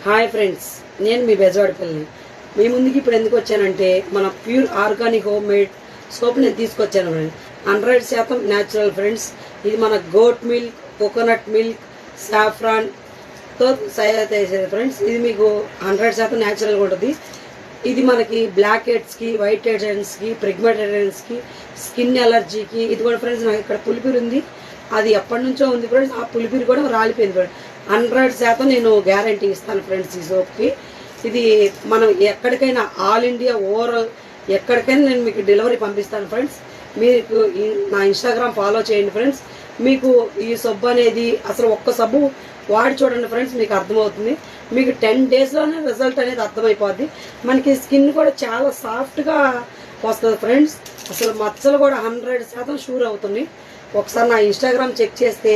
Hi friends, నేను మీ బెజవాడపల్లి. మీ ముందుకి ఇప్పుడు ఎందుకు వచ్చానంటే మన pure organic home made soap నేను తీసుకొచ్చాను ఫ్రెండ్స్. 100% natural friends. ఇది మన గోట్ మిల్క్, కోకోనట్ మిల్క్, సాఫ్రాన్తో తయారు చేసేది ఫ్రెండ్స్. ఇది మీకు 100% న్యాచురల్గా ఉంటుంది. ఇది మనకి బ్లాక్ హెడ్స్కి, వైట్ హెడ్స్కి, ప్రిగ్మెంటేషన్స్కి, స్కిన్ ఎలర్జీకి. ఇది కూడా ఫ్రెండ్స్ నాకు ఇక్కడ పులిపిరి ఉంది, అది ఎప్పటి నుంచో ఉంది ఫ్రెండ్స్. ఆ పులిపిరి కూడా రాలిపోయింది ఫ్రెండ్స్. 100% నేను గ్యారంటీ ఇస్తాను ఫ్రెండ్స్ ఈ సోప్కి. ఇది మనం ఎక్కడికైనా ఆల్ ఇండియా ఓవరాల్ ఎక్కడికైనా నేను మీకు డెలివరీ పంపిస్తాను ఫ్రెండ్స్. మీకు నా ఇన్స్టాగ్రామ్ ఫాలో చేయండి ఫ్రెండ్స్. మీకు ఈ సబ్బు అనేది అసలు ఒక్క సబ్బు వాడి చూడండి ఫ్రెండ్స్, మీకు అర్థమవుతుంది. మీకు 10 డేస్లోనే రిజల్ట్ అనేది అర్థమైపోద్ది. మనకి స్కిన్ కూడా చాలా సాఫ్ట్గా వస్తుంది ఫ్రెండ్స్. అసలు మచ్చలు కూడా 100% షూర్ అవుతుంది. ఒకసారి నా ఇన్స్టాగ్రామ్ చెక్ చేస్తే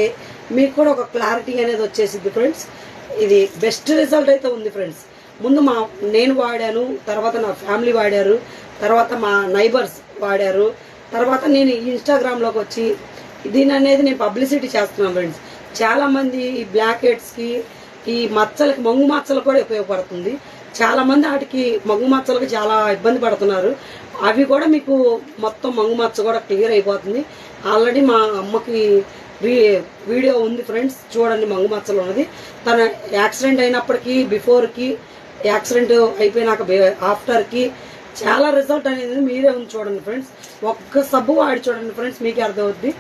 మీకు కూడా ఒక క్లారిటీ అనేది వచ్చేసింది ఫ్రెండ్స్. ఇది బెస్ట్ రిజల్ట్ అయితే ఉంది ఫ్రెండ్స్. ముందు నేను వాడాను, తర్వాత నా ఫ్యామిలీ వాడారు, తర్వాత మా నైబర్స్ వాడారు, తర్వాత నేను ఇన్స్టాగ్రామ్లోకి వచ్చి దీని అనేది నేను పబ్లిసిటీ చేస్తున్నాను ఫ్రెండ్స్. చాలామంది ఈ బ్లాక్ హెడ్స్కి, ఈ మచ్చలకి, మంగు మచ్చలు కూడా ఉపయోగపడుతుంది. చాలామంది వాటికి మంగు మచ్చలకు చాలా ఇబ్బంది పడుతున్నారు. అవి కూడా మీకు మొత్తం మంగు మచ్చ కూడా క్లియర్ అయిపోతుంది. ఆల్రెడీ మా అమ్మకి వీడియో ఉంది ఫ్రెండ్స్, చూడండి. మంగు మచ్చలు ఉన్నది తన యాక్సిడెంట్ అయినప్పటికీ, బిఫోర్కి, యాక్సిడెంట్ అయిపోయినాక ఆఫ్టర్కి చాలా రిజల్ట్ అనేది మీరే ఉంది చూడండి ఫ్రెండ్స్. ఒక్క సబ్బు వాడి చూడండి ఫ్రెండ్స్, మీకే అర్థమవుద్ది.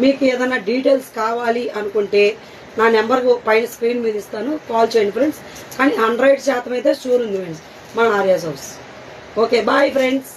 మీకు ఏదైనా డీటెయిల్స్ కావాలి అనుకుంటే నా నెంబర్ పైన స్క్రీన్ మీద ఇస్తాను, కాల్ చేయండి ఫ్రెండ్స్. కానీ 100% అయితే షూర్ ఉంది ఫ్రెండ్స్ మన Arya's house. Okay, bye friends.